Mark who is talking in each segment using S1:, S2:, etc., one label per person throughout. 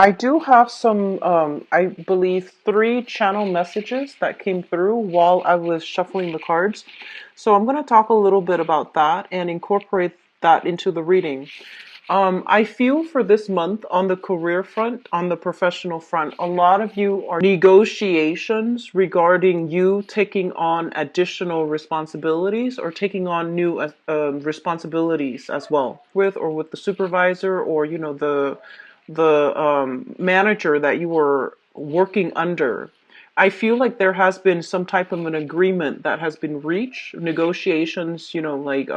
S1: I do have some, I believe, three channel messages that came through while I was shuffling the cards. So I'm going to talk a little bit about that and incorporate that into the reading. I feel for this month on the career front, on the professional front, a lot of you are negotiations regarding you taking on additional responsibilities or taking on new responsibilities as well with the supervisor or the manager that you were working under. I feel like there has been some type of an agreement that has been reached, negotiations, like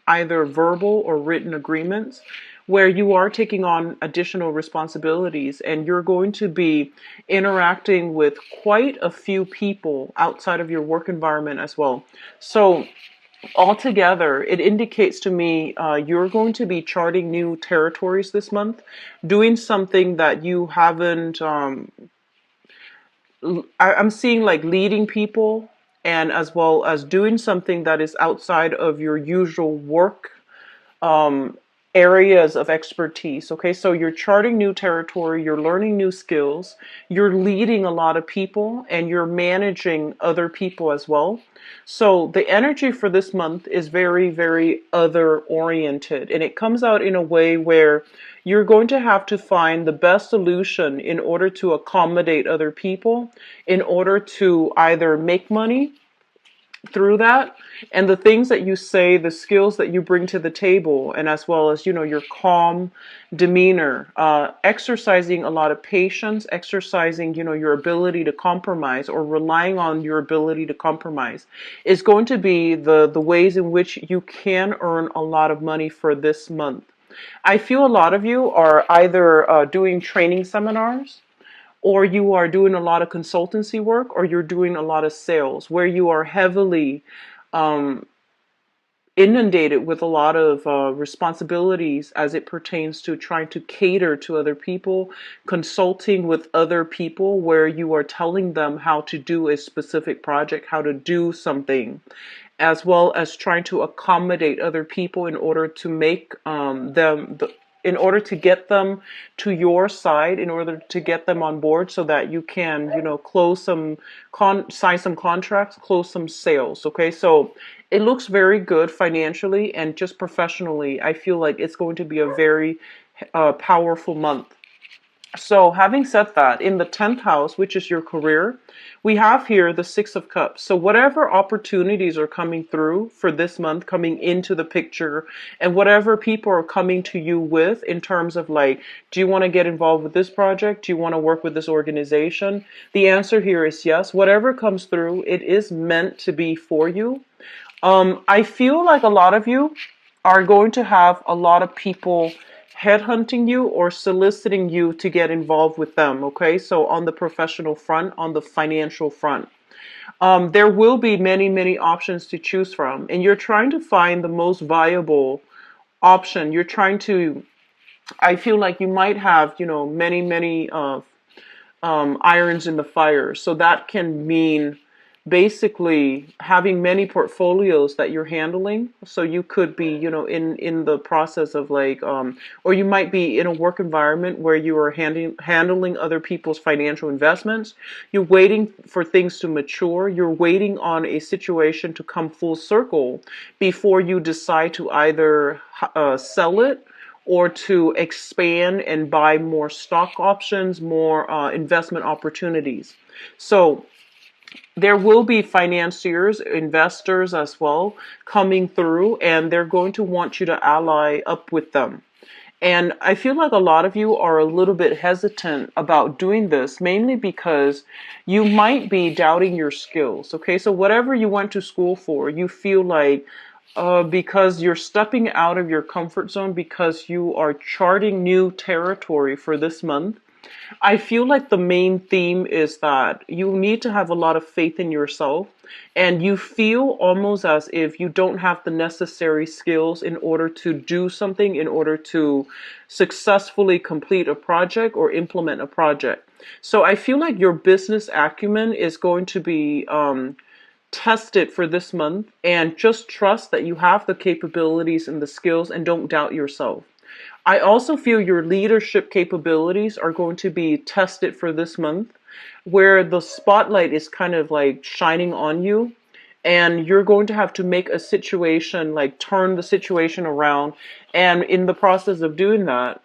S1: either verbal or written agreements, where you are taking on additional responsibilities and you're going to be interacting with quite a few people outside of your work environment as well. So, altogether, it indicates to me you're going to be charting new territories this month, doing something that you haven't. I'm seeing like leading people and as well as doing something that is outside of your usual work um, areas of expertise. Okay, so you're charting new territory, you're learning new skills, you're leading a lot of people, and you're managing other people as well. So the energy for this month is very, very other oriented, and it comes out in a way where you're going to have to find the best solution in order to accommodate other people, in order to either make money through that, and the things that you say, the skills that you bring to the table, and as well as your calm demeanor, exercising a lot of patience, exercising your ability to compromise or relying on your ability to compromise is going to be the ways in which you can earn a lot of money for this month. I feel a lot of you are either doing training seminars, or you are doing a lot of consultancy work, or you're doing a lot of sales where you are heavily um, inundated with a lot of responsibilities as it pertains to trying to cater to other people, consulting with other people where you are telling them how to do a specific project, how to do something, as well as trying to accommodate other people in order to make in order to get them to your side, in order to get them on board so that you can, close some sign some contracts, close some sales. Okay, so it looks very good financially and just professionally. I feel like it's going to be a very powerful month. So, having said that, in the 10th house, which is your career, we have here the Six of Cups. So, whatever opportunities are coming through for this month, coming into the picture, and whatever people are coming to you with in terms of like, do you want to get involved with this project? Do you want to work with this organization? The answer here is yes. Whatever comes through, it is meant to be for you. I feel like a lot of you are going to have a lot of people headhunting you or soliciting you to get involved with them. Okay, so on the professional front, on the financial front, there will be many, many options to choose from, and you're trying to find the most viable option. You're trying to, I feel like you might have, many, many irons in the fire. So that can mean basically having many portfolios that you're handling. So you could be, in the process of like, or you might be in a work environment where you are handling other people's financial investments. You're waiting for things to mature. You're waiting on a situation to come full circle before you decide to either sell it or to expand and buy more stock options, more investment opportunities. So there will be financiers, investors as well coming through, and they're going to want you to ally up with them. And I feel like a lot of you are a little bit hesitant about doing this, mainly because you might be doubting your skills. Okay, so whatever you went to school for, you feel like because you're stepping out of your comfort zone, because you are charting new territory for this month. I feel like the main theme is that you need to have a lot of faith in yourself, and you feel almost as if you don't have the necessary skills in order to do something, in order to successfully complete a project or implement a project. So I feel like your business acumen is going to be tested for this month, and just trust that you have the capabilities and the skills and don't doubt yourself. I also feel your leadership capabilities are going to be tested for this month, where the spotlight is kind of like shining on you, and you're going to have to make a situation, like turn the situation around. And in the process of doing that,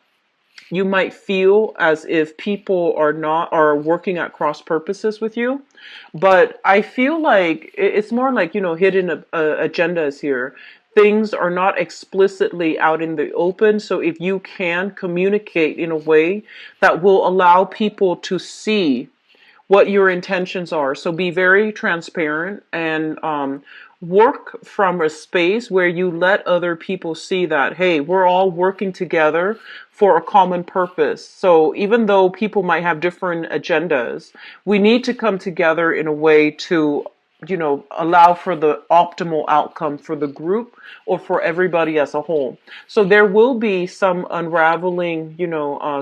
S1: you might feel as if people are working at cross purposes with you, but I feel like it's more like, hidden agendas here. Things are not explicitly out in the open, so if you can communicate in a way that will allow people to see what your intentions are. So be very transparent, and work from a space where you let other people see that, hey, we're all working together for a common purpose. So even though people might have different agendas, we need to come together in a way to allow for the optimal outcome for the group or for everybody as a whole. So there will be some unraveling,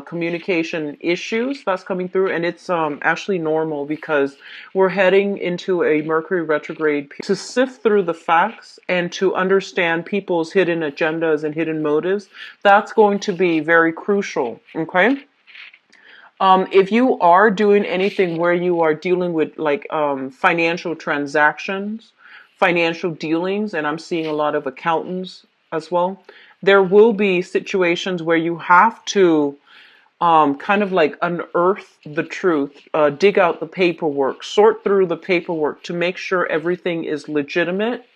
S1: communication issues that's coming through, and it's actually normal because we're heading into a Mercury retrograde to sift through the facts and to understand people's hidden agendas and hidden motives. That's going to be very crucial. Okay. If you are doing anything where you are dealing with like financial transactions, financial dealings, and I'm seeing a lot of accountants as well, there will be situations where you have to kind of like unearth the truth, dig out the paperwork, sort through the paperwork to make sure everything is legitimate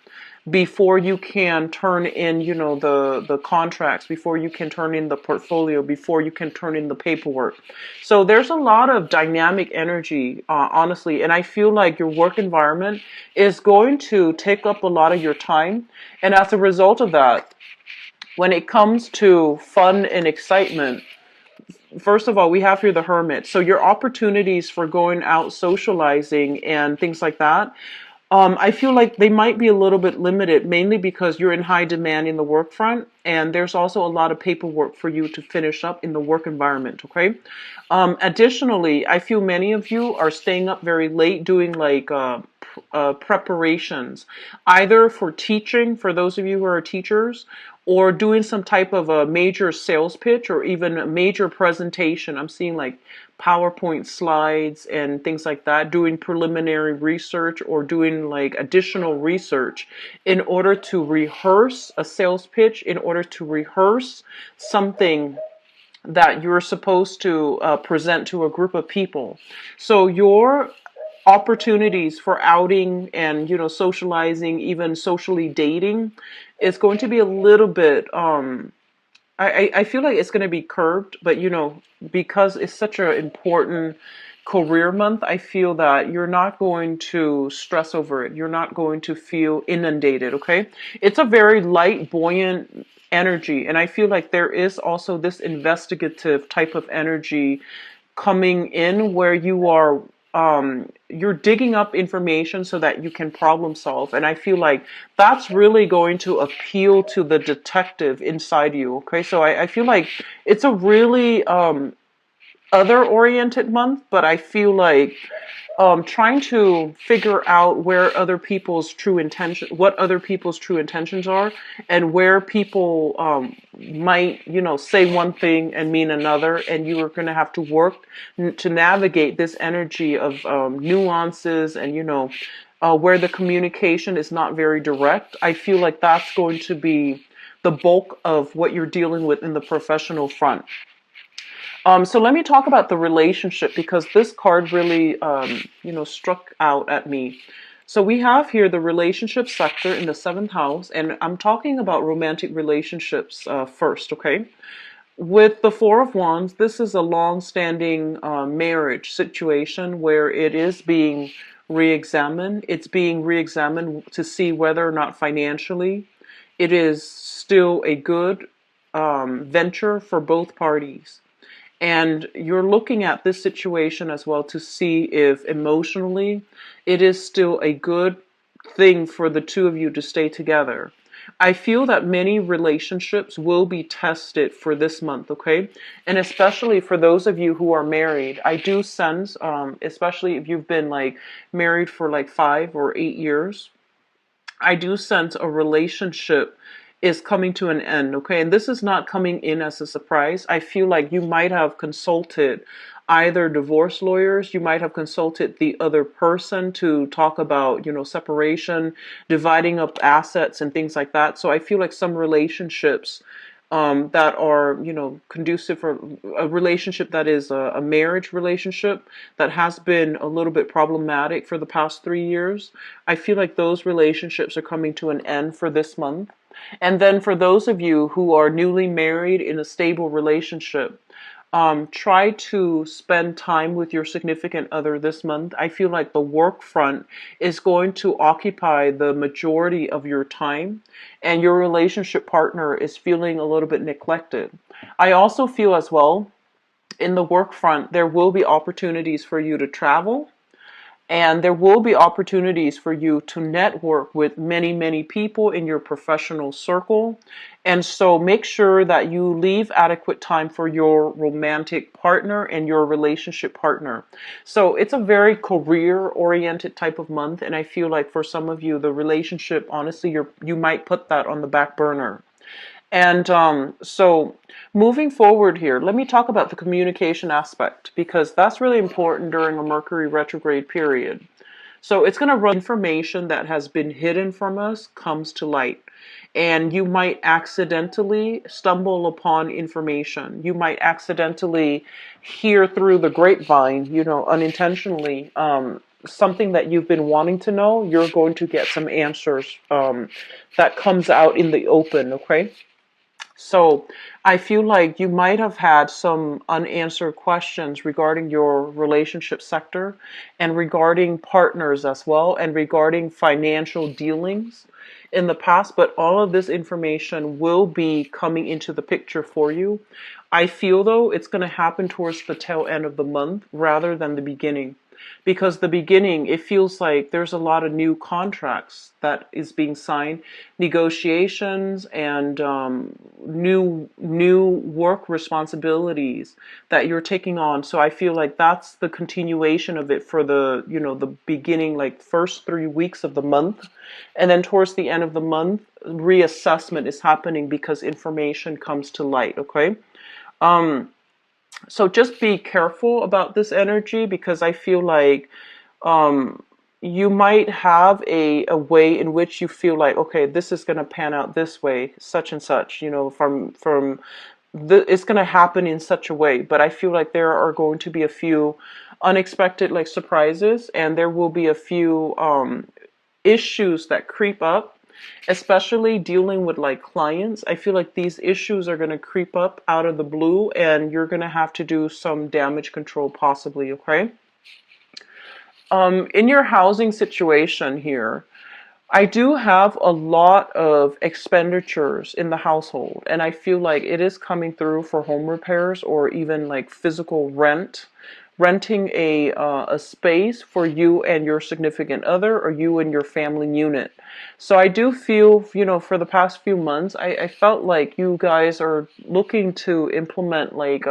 S1: before you can turn in, the contracts, before you can turn in the portfolio, before you can turn in the paperwork. So there's a lot of dynamic energy, honestly, and I feel like your work environment is going to take up a lot of your time. And as a result of that, when it comes to fun and excitement, first of all, we have here the Hermit. So your opportunities for going out socializing and things like that, I feel like they might be a little bit limited, mainly because you're in high demand in the work front, and there's also a lot of paperwork for you to finish up in the work environment, okay? Additionally, I feel many of you are staying up very late doing like preparations, either for teaching, for those of you who are teachers, or doing some type of a major sales pitch or even a major presentation. I'm seeing like PowerPoint slides and things like that, doing preliminary research or doing like additional research in order to rehearse a sales pitch, in order to rehearse something that you're supposed to present to a group of people. So your opportunities for outing and socializing, even socially dating, is going to be a little bit I feel like it's going to be curbed, but because it's such an important career month, I feel that you're not going to stress over it. You're not going to feel inundated, okay? It's a very light, buoyant energy, and I feel like there is also this investigative type of energy coming in where you're digging up information so that you can problem solve. And I feel like that's really going to appeal to the detective inside you. Okay, so I feel like it's a really other oriented month, but I feel like trying to figure out where other people's true intention, what other people's true intentions are, and where people might, say one thing and mean another, and you are going to have to work to navigate this energy of nuances and, where the communication is not very direct. I feel like that's going to be the bulk of what you're dealing with in the professional front. So let me talk about the relationship, because this card really, struck out at me. So we have here the relationship sector in the seventh house, and I'm talking about romantic relationships first, okay? With the Four of Wands, this is a long-standing marriage situation where it is being re-examined. It's being re-examined to see whether or not financially it is still a good venture for both parties. And you're looking at this situation as well to see if emotionally it is still a good thing for the two of you to stay together. I feel that many relationships will be tested for this month, okay? And especially for those of you who are married, I do sense, especially if you've been like married for like 5 or 8 years, I do sense a relationship is coming to an end, okay? And this is not coming in as a surprise. I feel like you might have consulted either divorce lawyers, you might have consulted the other person to talk about, separation, dividing up assets and things like that. So I feel like some relationships that are, conducive for a relationship that is a marriage relationship that has been a little bit problematic for the past 3 years. I feel like those relationships are coming to an end for this month. And then for those of you who are newly married in a stable relationship, try to spend time with your significant other this month. I feel like the work front is going to occupy the majority of your time, and your relationship partner is feeling a little bit neglected. I also feel as well in the work front, there will be opportunities for you to travel. And there will be opportunities for you to network with many, many people in your professional circle. And so make sure that you leave adequate time for your romantic partner and your relationship partner. So it's a very career-oriented type of month. And I feel like for some of you, the relationship, honestly, you might put that on the back burner. And so moving forward here, let me talk about the communication aspect because that's really important during a Mercury retrograde period. So it's going to run information that has been hidden from us comes to light. And you might accidentally stumble upon information. You might accidentally hear through the grapevine, unintentionally, something that you've been wanting to know. You're going to get some answers that comes out in the open, okay? So I feel like you might have had some unanswered questions regarding your relationship sector and regarding partners as well and regarding financial dealings in the past, but all of this information will be coming into the picture for you. I feel though it's going to happen towards the tail end of the month rather than the beginning. Because the beginning, it feels like there's a lot of new contracts that is being signed, negotiations, and new work responsibilities that you're taking on. So I feel like that's the continuation of it for the beginning, like first 3 weeks of the month, and then towards the end of the month, reassessment is happening because information comes to light. Okay. So just be careful about this energy because I feel like you might have a way in which you feel like, okay, this is going to pan out this way, such and such, it's going to happen in such a way. But I feel like there are going to be a few unexpected like surprises, and there will be a few issues that creep up, especially dealing with like clients. I feel like these issues are going to creep up out of the blue and you're going to have to do some damage control possibly, okay? In your housing situation here, I do have a lot of expenditures in the household, and I feel like it is coming through for home repairs or even like physical renting a space for you and your significant other or you and your family unit. So I do feel, for the past few months, I felt like you guys are looking to implement like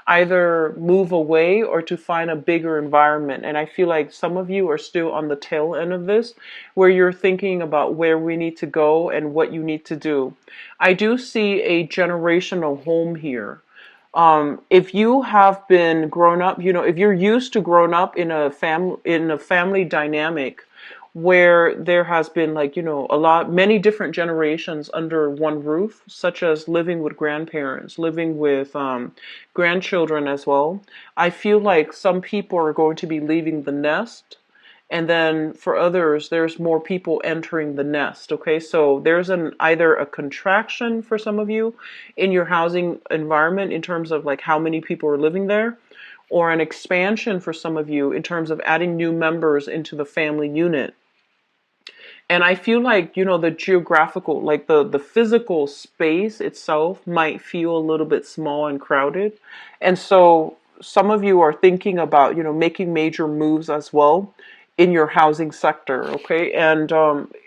S1: either move away or to find a bigger environment. And I feel like some of you are still on the tail end of this, where you're thinking about where we need to go and what you need to do. I do see a generational home here. If you have been grown up, if you're used to grown up in a family dynamic where there has been like, many different generations under one roof, such as living with grandparents, living with grandchildren as well. I feel like some people are going to be leaving the nest. And then for others, there's more people entering the nest. Okay, so there's either a contraction for some of you in your housing environment in terms of like how many people are living there, or an expansion for some of you in terms of adding new members into the family unit. And I feel like, the geographical, like the physical space itself might feel a little bit small and crowded. And so some of you are thinking about, making major moves as well in your housing sector, okay? And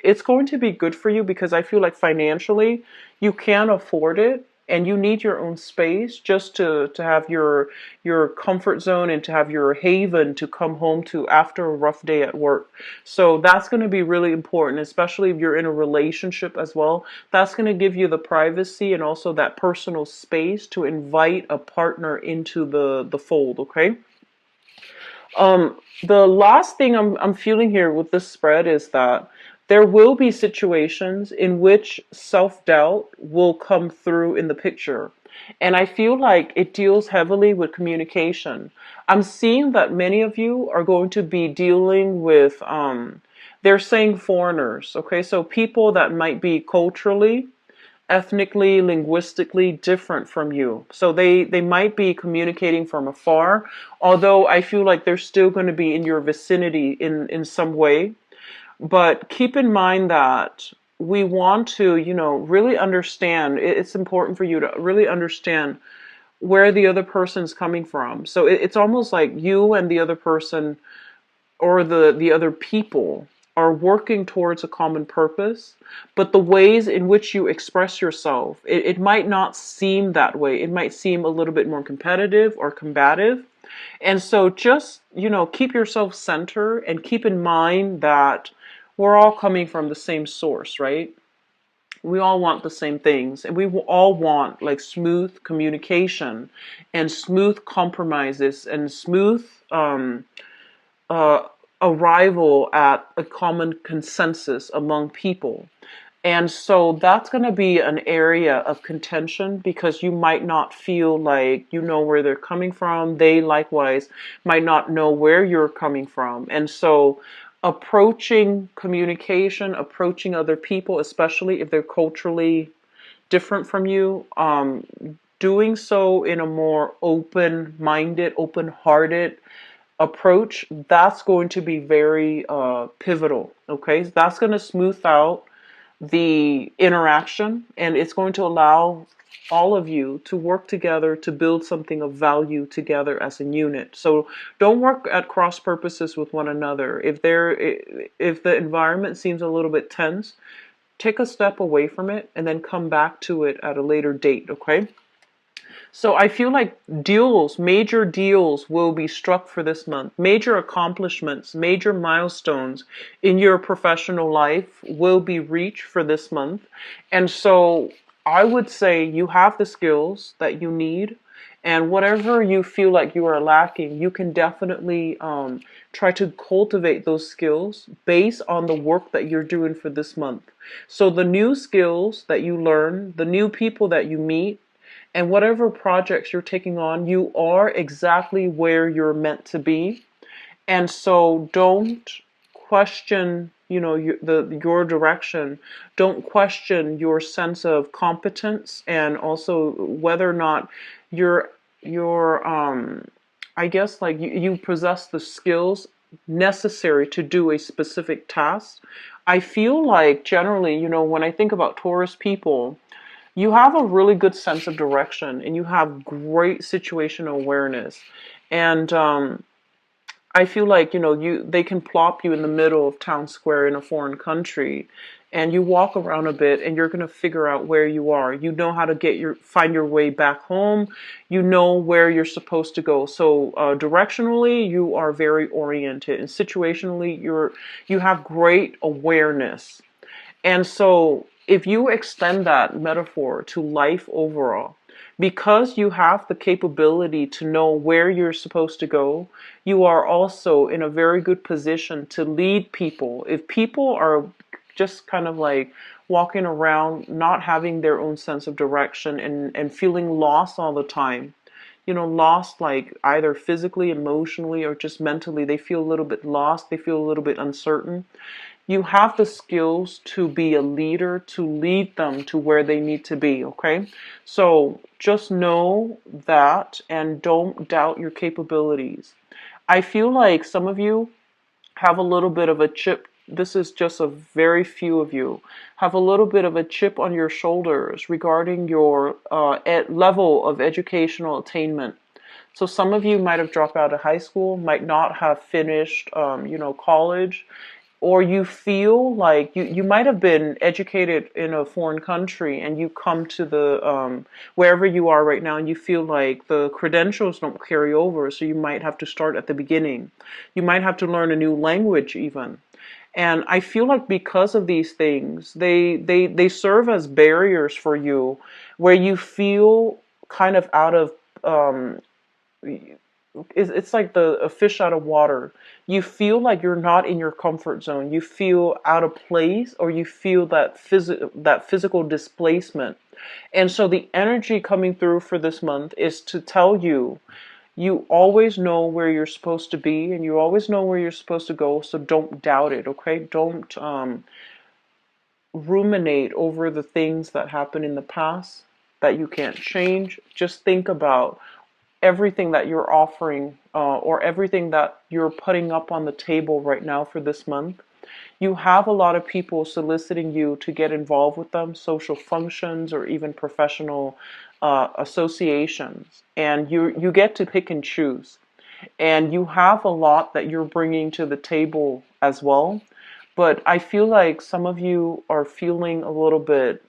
S1: it's going to be good for you because I feel like financially you can afford it and you need your own space just to have your comfort zone and to have your haven to come home to after a rough day at work. So that's going to be really important, especially if you're in a relationship as well. That's going to give you the privacy and also that personal space to invite a partner into the fold, okay? The last thing I'm feeling here with this spread is that there will be situations in which self-doubt will come through in the picture. And I feel like it deals heavily with communication. I'm seeing that many of you are going to be dealing with, they're saying foreigners, okay? So people that might be culturally, ethnically, linguistically different from you. So they might be communicating from afar, although I feel like they're still going to be in your vicinity in some way. But keep in mind that we want to, really understand. It's important for you to really understand where the other person's coming from. So it's almost like you and the other person or the other people are working towards a common purpose, but the ways in which you express yourself, it might not seem that way. It might seem a little bit more competitive or combative. And so just, keep yourself centered and keep in mind that we're all coming from the same source, right? We all want the same things, and we all want like smooth communication and smooth compromises and smooth uh, arrival at a common consensus among people. And so that's going to be an area of contention because you might not feel like you know where they're coming from. They likewise might not know where you're coming from. And so approaching communication, approaching other people, especially if they're culturally different from you, doing so in a more open-minded, open-hearted approach, that's going to be very pivotal. Okay, that's going to smooth out the interaction, and it's going to allow all of you to work together to build something of value together as a unit. So don't work at cross purposes with one another. If the environment seems a little bit tense, take a step away from it and then come back to it at a later date, okay? So I feel like major deals will be struck for this month. Major accomplishments, major milestones in your professional life will be reached for this month. And so I would say you have the skills that you need. And whatever you feel like you are lacking, you can definitely try to cultivate those skills based on the work that you're doing for this month. So the new skills that you learn, the new people that you meet, and whatever projects you're taking on, you are exactly where you're meant to be. And so don't question, your direction. Don't question your sense of competence and also whether or not you're I guess like you possess the skills necessary to do a specific task. I feel like generally, when I think about Taurus people, you have a really good sense of direction and you have great situational awareness. And I feel like, they can plop you in the middle of town square in a foreign country and you walk around a bit and you're going to figure out where you are. You know how to find your way back home. You know where you're supposed to go. So directionally, you are very oriented, and situationally, you have great awareness. And so if you extend that metaphor to life overall, because you have the capability to know where you're supposed to go, you are also in a very good position to lead people. If people are just kind of like walking around not having their own sense of direction and feeling lost all the time, lost like either physically, emotionally, or just mentally, they feel a little bit lost, they feel a little bit uncertain. You have the skills to be a leader, to lead them to where they need to be, okay? So just know that and don't doubt your capabilities. I feel like some of you have a little bit of a chip. This is just a very few of you have a little bit of a chip on your shoulders regarding your level of educational attainment. So some of you might have dropped out of high school, might not have finished, college, or you feel like you might have been educated in a foreign country and you come to the wherever you are right now and you feel like the credentials don't carry over, so you might have to start at the beginning. You might have to learn a new language even. And I feel like because of these things, they serve as barriers for you where you feel kind of out of um, it's like a fish out of water. You feel like you're not in your comfort zone. You feel out of place, or you feel that physical displacement. And so the energy coming through for this month is to tell you, you always know where you're supposed to be and you always know where you're supposed to go, so don't doubt it, okay? Don't ruminate over the things that happened in the past that you can't change. Just think about everything that you're offering, or everything that you're putting up on the table right now for this month. You have a lot of people soliciting you to get involved with them, social functions or even professional associations, and you get to pick and choose. And you have a lot that you're bringing to the table as well. But I feel like some of you are feeling a little bit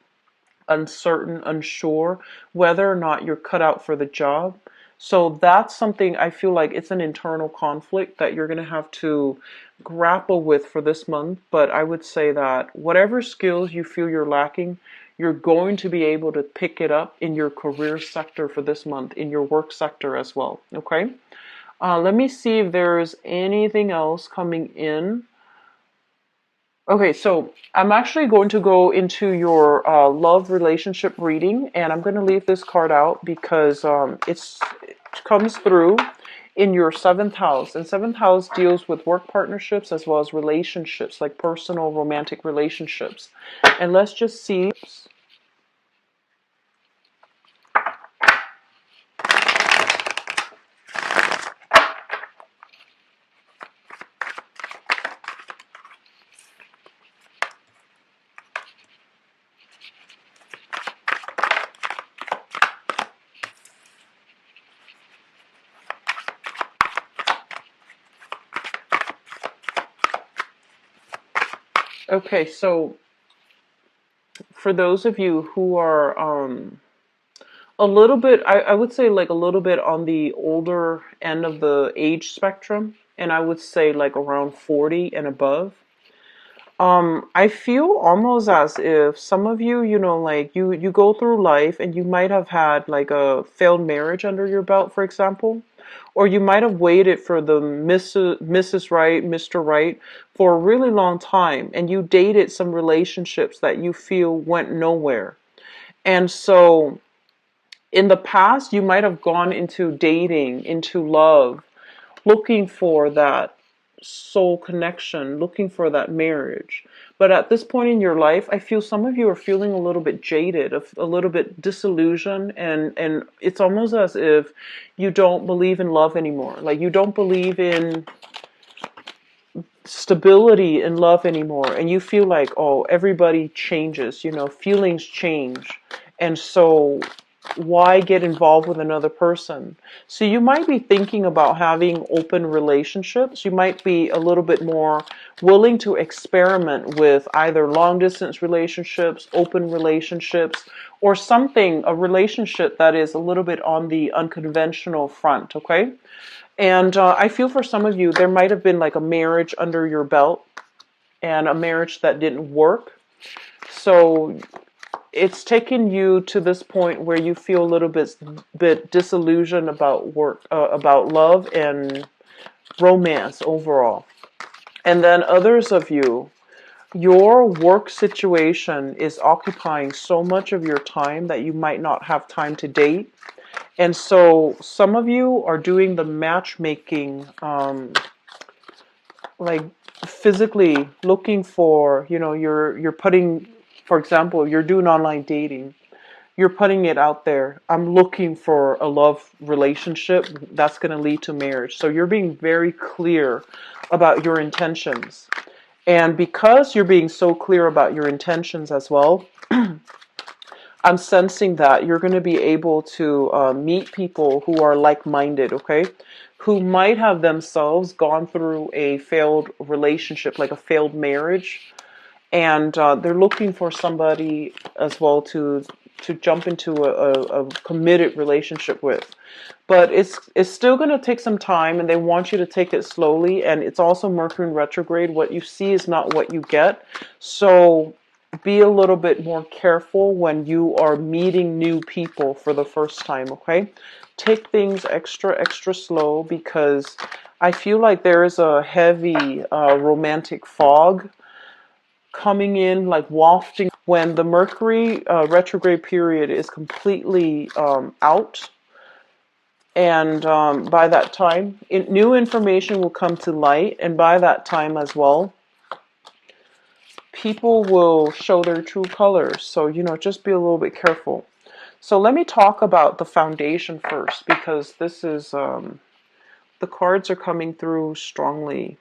S1: uncertain, unsure whether or not you're cut out for the job. So that's something I feel like it's an internal conflict that you're going to have to grapple with for this month. But I would say that whatever skills you feel you're lacking, you're going to be able to pick it up in your career sector for this month, in your work sector as well. Okay. Let me see if there's anything else coming in. Okay, so I'm actually going to go into your love relationship reading, and I'm going to leave this card out because it comes through in your seventh house, and seventh house deals with work partnerships as well as relationships, like personal romantic relationships. And let's just see. Okay, so for those of you who are a little bit, I would say like a little bit on the older end of the age spectrum, and I would say like around 40 and above. I feel almost as if some of you, like you go through life and you might have had like a failed marriage under your belt, for example, or you might have waited for the Mrs. Right, Mr. Right for a really long time, and you dated some relationships that you feel went nowhere. And so in the past, you might have gone into dating, into love, looking for that soul connection, looking for that marriage. But at this point in your life, I feel some of you are feeling a little bit jaded, a little bit disillusioned, and it's almost as if you don't believe in love anymore. Like you don't believe in stability in love anymore, and you feel like, oh, everybody changes, feelings change. And so why get involved with another person? So you might be thinking about having open relationships. You might be a little bit more willing to experiment with either long distance relationships, open relationships, or something, a relationship that is a little bit on the unconventional front, okay? And I feel for some of you, there might have been like a marriage under your belt and a marriage that didn't work. So it's taken you to this point where you feel a little bit disillusioned about work, about love and romance overall. And then others of you, your work situation is occupying so much of your time that you might not have time to date. And so some of you are doing the matchmaking, like physically looking for, you're putting, for example, you're doing online dating. You're putting it out there. I'm looking for a love relationship that's going to lead to marriage. So you're being very clear about your intentions. And because you're being so clear about your intentions as well, I'm sensing that you're going to be able to meet people who are like-minded, okay? who might have themselves gone through a failed relationship, like a failed marriage, and they're looking for somebody as well to jump into a committed relationship with. But it's still going to take some time, and they want you to take it slowly. And it's also Mercury in retrograde. What you see is not what you get. So be a little bit more careful when you are meeting new people for the first time, okay? Take things extra slow, because I feel like there is a heavy romantic fog coming in, like wafting, when the Mercury retrograde period is completely out. And by that time, new information will come to light. And by that time as well, people will show their true colors. So, just be a little bit careful. So let me talk about the foundation first, because this is, the cards are coming through strongly.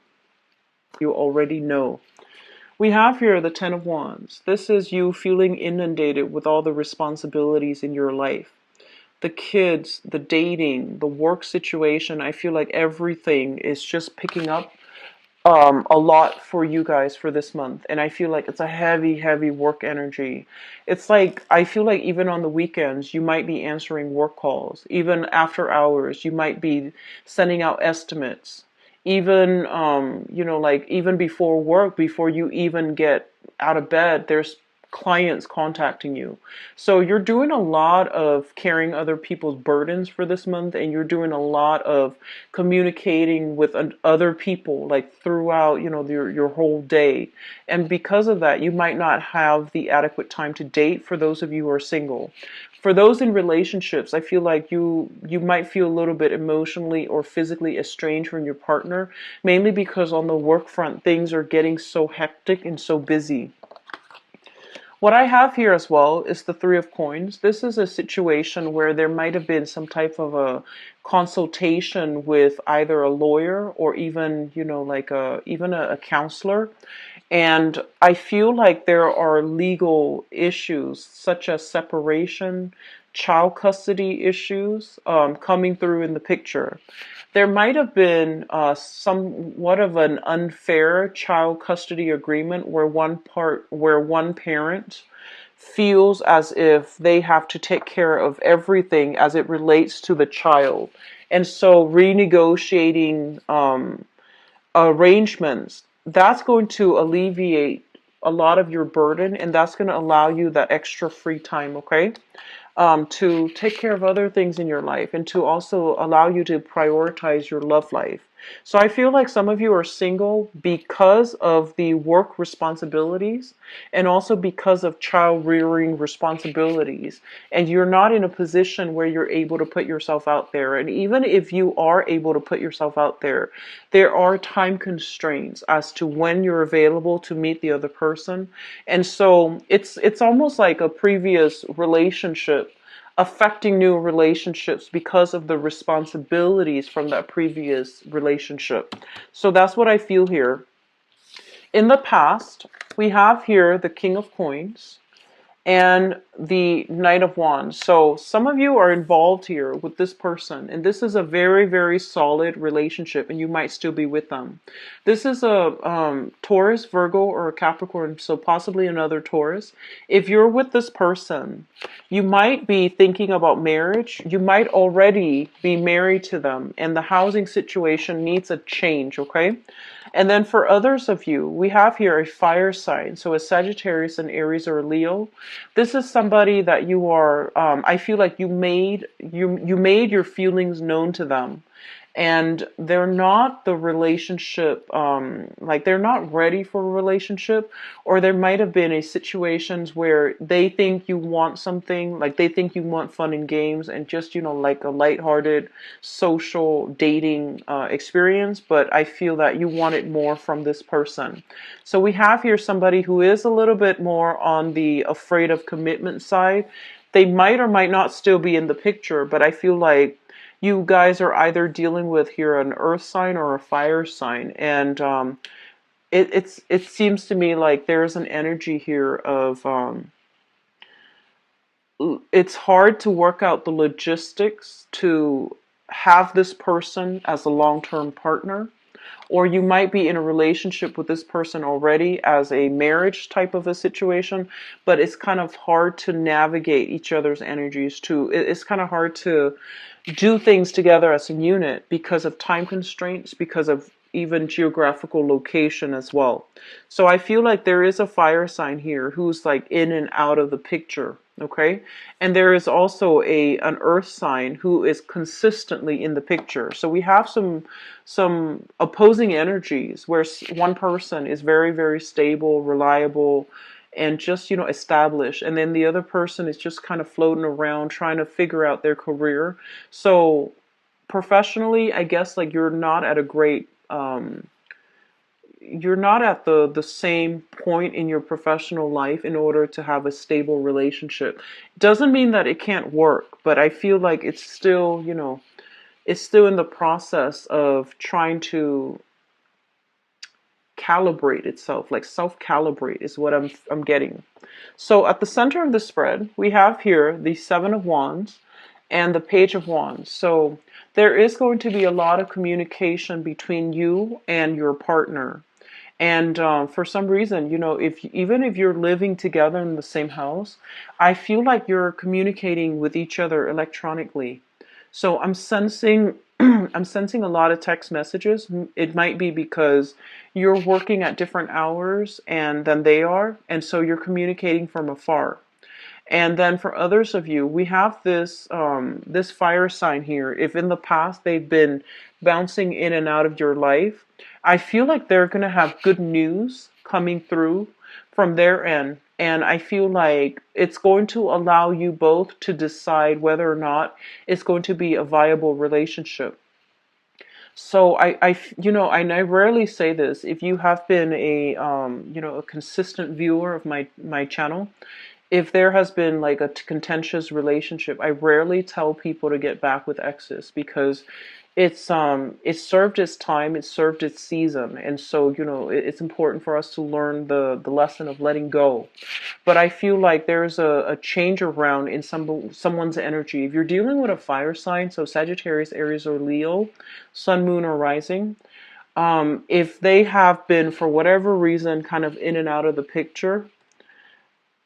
S1: You already know. We have here the Ten of Wands. This is you feeling inundated with all the responsibilities in your life. The kids, the dating, the work situation. I feel like everything is just picking up a lot for you guys for this month. And I feel like it's a heavy work energy. It's like, I feel like even on the weekends, you might be answering work calls. Even after hours, you might be sending out estimates. Even, like even before work, before you even get out of bed, there's clients contacting you. So you're doing a lot of carrying other people's burdens for this month, and you're doing a lot of communicating with other people, like throughout, your whole day. And because of that, you might not have the adequate time to date, for those of you who are single. For those in relationships, I feel like you might feel a little bit emotionally or physically estranged from your partner, mainly because on the work front, things are getting so hectic and so busy. What I have here as well is the Three of Coins. This is a situation where there might have been some type of a consultation with either a lawyer or even, like even a counselor. And I feel like there are legal issues such as separation, child custody issues coming through in the picture. There might have been somewhat of an unfair child custody agreement where one parent feels as if they have to take care of everything as it relates to the child. And so renegotiating arrangements, that's going to alleviate a lot of your burden, and that's going to allow you that extra free time, okay? To take care of other things in your life, and to also allow you to prioritize your love life. So I feel like some of you are single because of the work responsibilities, and also because of child rearing responsibilities. And you're not in a position where you're able to put yourself out there. And even if you are able to put yourself out there, there are time constraints as to when you're available to meet the other person. And so it's almost like a previous relationship affecting new relationships because of the responsibilities from that previous relationship. So that's what I feel here. In the past, we have here the King of Coins and the Knight of Wands. So some of you are involved here with this person, and this is a very solid relationship, and you might still be with them. This is a Taurus, Virgo, or a Capricorn, so possibly another Taurus. If you're with this person, you might be thinking about marriage. You might already be married to them, and the housing situation needs a change, okay? And then for others of you, we have here a fire sign, so a Sagittarius, an Aries, or a Leo. This is somebody that you are, I feel like you made your feelings known to them. And they're not the relationship, like they're not ready for a relationship, or there might have been a situations where they think you want something, like they think you want fun and games and just, like a lighthearted social dating experience, but I feel that you want it more from this person. So we have here somebody who is a little bit more on the afraid of commitment side. They might or might not still be in the picture, but I feel like you guys are either dealing with here an earth sign or a fire sign. And it seems to me like there's an energy here of it's hard to work out the logistics to have this person as a long-term partner, or you might be in a relationship with this person already as a marriage type of a situation, but it's kind of hard to navigate each other's energies too. It's kind of hard to do things together as a unit because of time constraints, because of even geographical location as well. So I feel like there is a fire sign here who's like in and out of the picture, okay? And there is also an earth sign who is consistently in the picture. So we have some opposing energies where one person is very, very stable, reliable, and just, established, and then the other person is just kind of floating around trying to figure out their career. So professionally, I guess, like, you're not at a great you're not at the same point in your professional life in order to have a stable relationship. Doesn't mean that it can't work, but I feel like it's still, it's still in the process of trying to calibrate itself, like self-calibrate is what I'm getting. So at the center of the spread, we have here the Seven of Wands and the Page of Wands. So there is going to be a lot of communication between you and your partner. And for some reason, if even if you're living together in the same house, I feel like you're communicating with each other electronically. So I'm sensing I'm sensing a lot of text messages. It might be because you're working at different hours and than they are, and so you're communicating from afar. And then for others of you, we have this fire sign here. If in the past they've been bouncing in and out of your life, I feel like they're going to have good news coming through from their end. And I feel like it's going to allow you both to decide whether or not it's going to be a viable relationship. So I rarely say this. If you have been a consistent viewer of my channel, if there has been like a contentious relationship, I rarely tell people to get back with exes because it's served its time, it's served its season, and so it's important for us to learn the lesson of letting go. But I feel like there's a change around in someone's energy. If you're dealing with a fire sign, so Sagittarius, Aries, or Leo, Sun, Moon, or Rising, if they have been for whatever reason kind of in and out of the picture,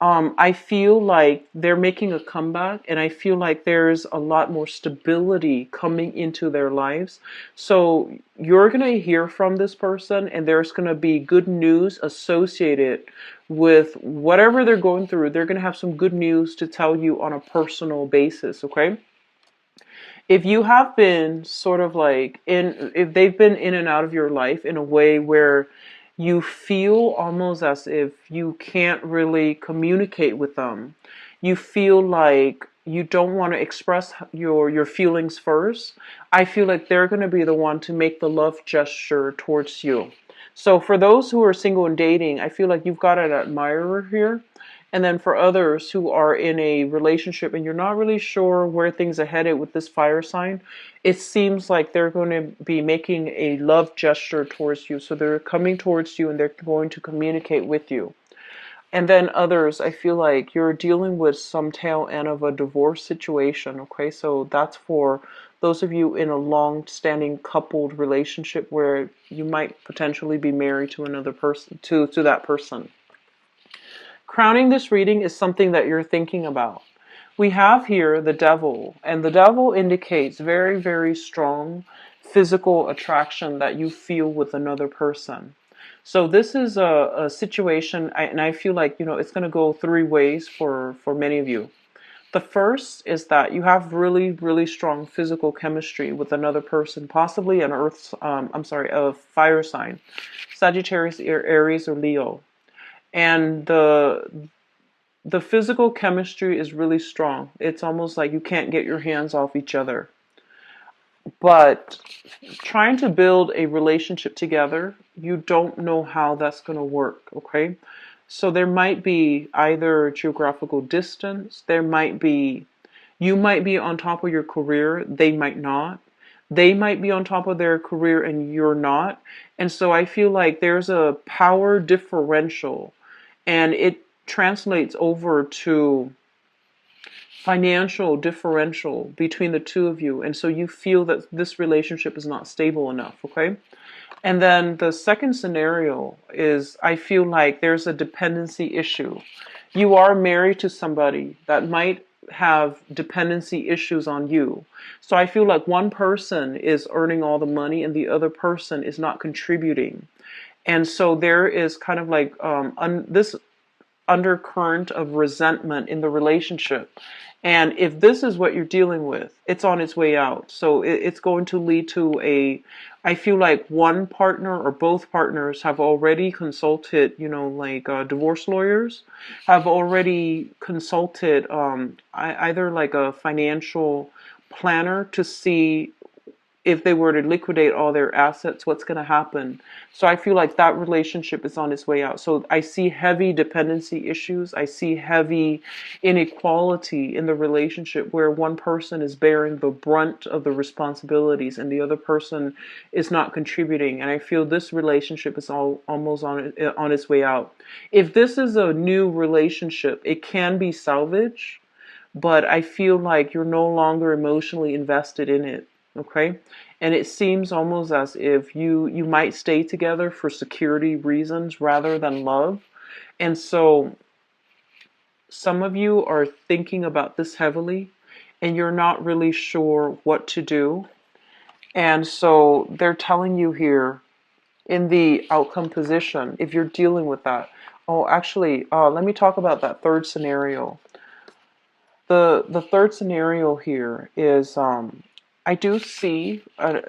S1: I feel like they're making a comeback, and I feel like there's a lot more stability coming into their lives. So you're going to hear from this person, and there's going to be good news associated with whatever they're going through. They're going to have some good news to tell you on a personal basis, okay? If you have been sort of like if they've been in and out of your life in a way where you feel almost as if you can't really communicate with them, you feel like you don't want to express your feelings first, I feel like they're going to be the one to make the love gesture towards you. So for those who are single and dating, I feel like you've got an admirer here. And then for others who are in a relationship and you're not really sure where things are headed with this fire sign, it seems like they're going to be making a love gesture towards you. So they're coming towards you and they're going to communicate with you. And then others, I feel like you're dealing with some tail end of a divorce situation, okay? So that's for those of you in a long-standing coupled relationship where you might potentially be married to another person, to that person. Crowning this reading is something that you're thinking about. We have here the devil, and the devil indicates very, very strong physical attraction that you feel with another person. So this is a situation, and I feel like, it's going to go three ways for many of you. The first is that you have really, really strong physical chemistry with another person, possibly a fire sign, Sagittarius, Aries, or Leo. And the physical chemistry is really strong. It's almost like you can't get your hands off each other. But trying to build a relationship together, you don't know how that's going to work, okay? So there might be either geographical distance, you might be on top of your career, they might not. They might be on top of their career and you're not. And so I feel like there's a power differential, and it translates over to financial differential between the two of you. And so you feel that this relationship is not stable enough, okay? And then the second scenario is I feel like there's a dependency issue. You are married to somebody that might have dependency issues on you. So I feel like one person is earning all the money and the other person is not contributing. And so there is kind of like this undercurrent of resentment in the relationship. And if this is what you're dealing with, it's on its way out. So it's going to lead to I feel like one partner or both partners have already consulted, like divorce lawyers, have already consulted either like a financial planner to see if they were to liquidate all their assets, what's going to happen. So I feel like that relationship is on its way out. So I see heavy dependency issues. I see heavy inequality in the relationship where one person is bearing the brunt of the responsibilities and the other person is not contributing. And I feel this relationship is almost on its way out. If this is a new relationship, it can be salvaged, but I feel like you're no longer emotionally invested in it. Okay, and it seems almost as if you might stay together for security reasons rather than love. And so some of you are thinking about this heavily and you're not really sure what to do. And so they're telling you here in the outcome position, if you're dealing with that. Oh, actually, let me talk about that third scenario. The third scenario here is I do see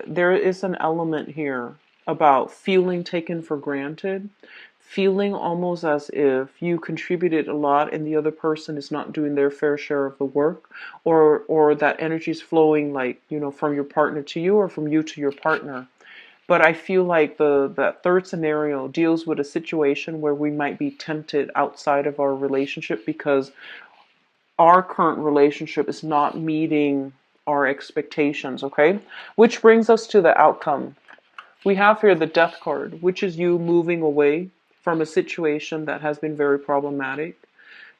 S1: there is an element here about feeling taken for granted, feeling almost as if you contributed a lot and the other person is not doing their fair share of the work, or that energy is flowing like, from your partner to you or from you to your partner. But I feel like that third scenario deals with a situation where we might be tempted outside of our relationship because our current relationship is not meeting our expectations, okay? Which brings us to the outcome. We have here the Death card, which is you moving away from a situation that has been very problematic.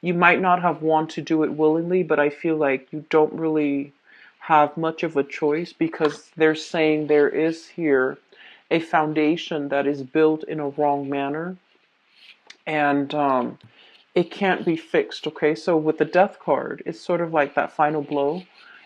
S1: You might not have wanted to do it willingly, but I feel like you don't really have much of a choice because they're saying there is here a foundation that is built in a wrong manner. And it can't be fixed, okay? So with the Death card, it's sort of like that final blow.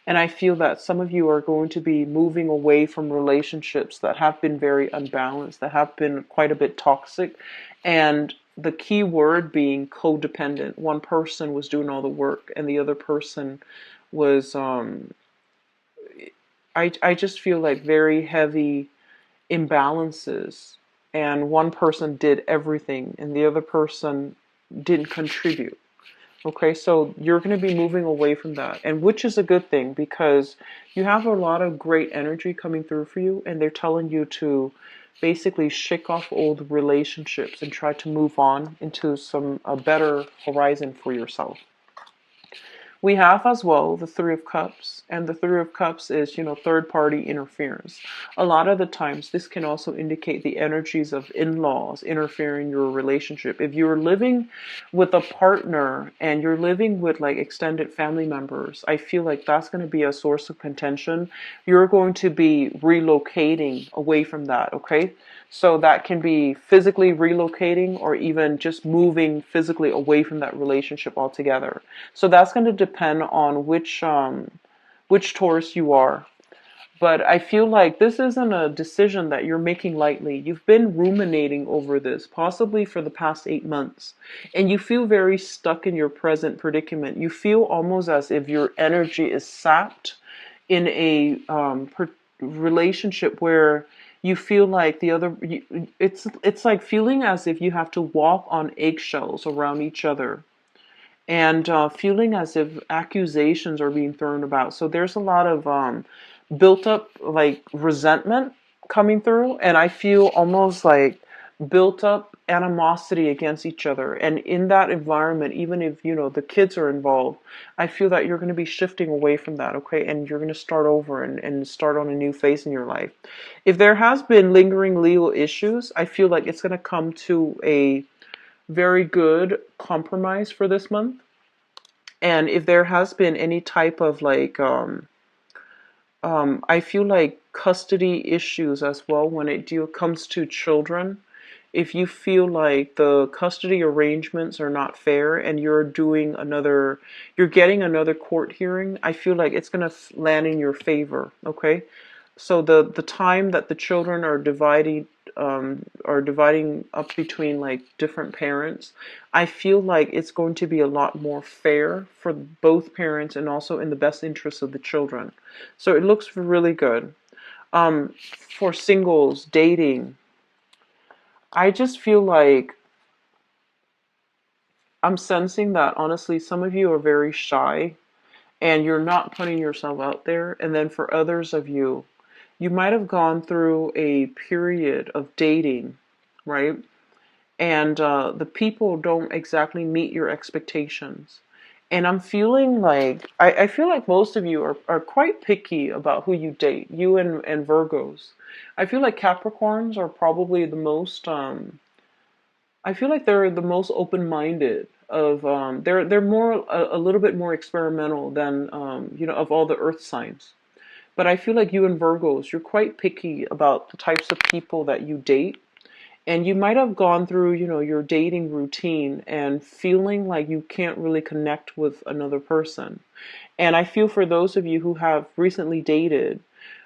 S1: And I feel that some of you are going to be moving away from relationships that have been very unbalanced, that have been quite a bit toxic. And the key word being codependent. One person was doing all the work and the other person was, I just feel like very heavy imbalances. And one person did everything and the other person didn't contribute. Okay, so you're going to be moving away from that, and which is a good thing because you have a lot of great energy coming through for you, and they're telling you to basically shake off old relationships and try to move on into a better horizon for yourself. We have as well the Three of Cups, and the Three of Cups is, third party interference. A lot of the times, this can also indicate the energies of in laws interfering in your relationship. If you're living with a partner and you're living with like extended family members, I feel like that's going to be a source of contention. You're going to be relocating away from that, okay? So that can be physically relocating or even just moving physically away from that relationship altogether. So that's going to depend on which Taurus you are. But I feel like this isn't a decision that you're making lightly. You've been ruminating over this, possibly for the past 8 months, and you feel very stuck in your present predicament. You feel almost as if your energy is sapped in a relationship where you feel like it's like feeling as if you have to walk on eggshells around each other, and feeling as if accusations are being thrown about. So there's a lot of built up like resentment coming through, and I feel almost like built up animosity against each other. And in that environment, even if the kids are involved, I feel that you're going to be shifting away from that, okay? And you're going to start over and start on a new phase in your life. If there has been lingering legal issues, I feel like it's going to come to a very good compromise for this month. And if there has been any type of like I feel like custody issues as well when it comes to children. If you feel like the custody arrangements are not fair and you're getting another court hearing, I feel like it's going to land in your favor. Okay, so the time that the children are dividing up between like different parents, I feel like it's going to be a lot more fair for both parents and also in the best interest of the children. So it looks really good. For singles, dating, I just feel like I'm sensing that honestly some of you are very shy and you're not putting yourself out there. And then for others of you, you might have gone through a period of dating, right? And the people don't exactly meet your expectations. And I'm feeling like, I feel like most of you are quite picky about who you date, you and Virgos. I feel like Capricorns are probably the most, I feel like they're the most open-minded of, they're more, a little bit more experimental than, of all the earth signs. But I feel like you and Virgos, you're quite picky about the types of people that you date. And you might have gone through, your dating routine and feeling like you can't really connect with another person. And I feel for those of you who have recently dated,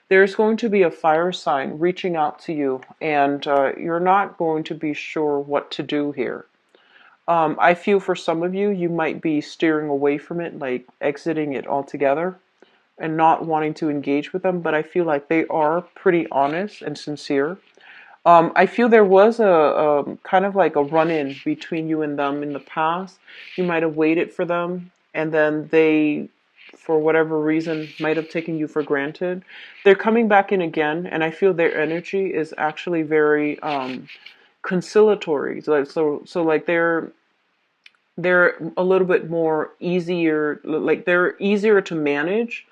S1: there's going to be a fire sign reaching out to you, and you're not going to be sure what to do here. I feel for some of you, you might be steering away from it, like exiting it altogether and not wanting to engage with them, but I feel like they are pretty honest and sincere. I feel there was a kind of like a run-in between you and them in the past. You might have waited for them, and then they, for whatever reason, might have taken you for granted. They're coming back in again, and I feel their energy is actually very conciliatory. So like they're a little bit more easier, like they're easier to manage,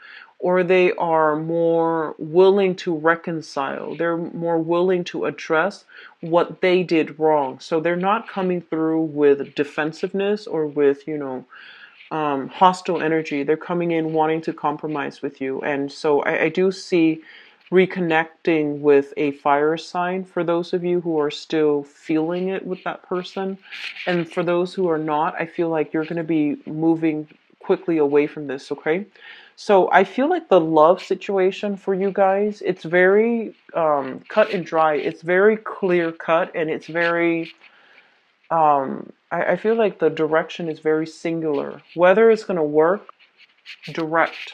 S1: or they are more willing to reconcile. They're more willing to address what they did wrong. So they're not coming through with defensiveness or with, hostile energy. They're coming in wanting to compromise with you. And so I do see reconnecting with a fire sign for those of you who are still feeling it with that person. And for those who are not, I feel like you're going to be moving quickly away from this, okay? So I feel like the love situation for you guys, it's very cut and dry. It's very clear cut, and it's very I feel like the direction is very singular. Whether it's going to work, direct.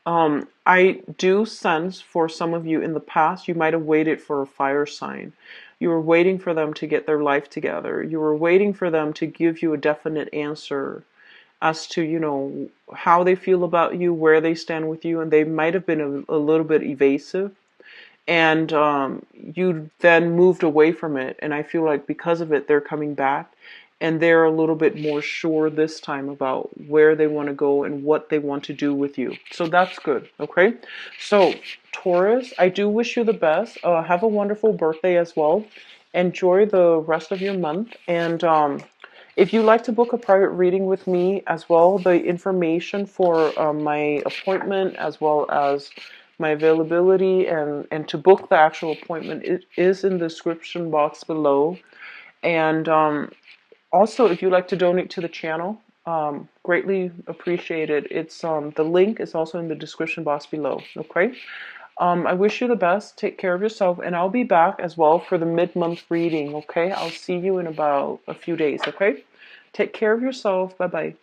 S1: I do sense for some of you in the past, you might have waited for a fire sign. You were waiting for them to get their life together. You were waiting for them to give you a definite answer as to, how they feel about you, where they stand with you, and they might have been a little bit evasive. And you then moved away from it, and I feel like because of it they're coming back, and they're a little bit more sure this time about where they want to go and what they want to do with you. So that's good. Okay, so Taurus, I do wish you the best. Have a wonderful birthday as well. Enjoy the rest of your month, and if you'd like to book a private reading with me as well, the information for my appointment as well as my availability and to book the actual appointment, it is in the description box below. And also, if you'd like to donate to the channel, greatly appreciated. It's the link is also in the description box below. Okay. I wish you the best. Take care of yourself, and I'll be back as well for the mid-month reading. Okay. I'll see you in about a few days. Okay. Take care of yourself. Bye bye.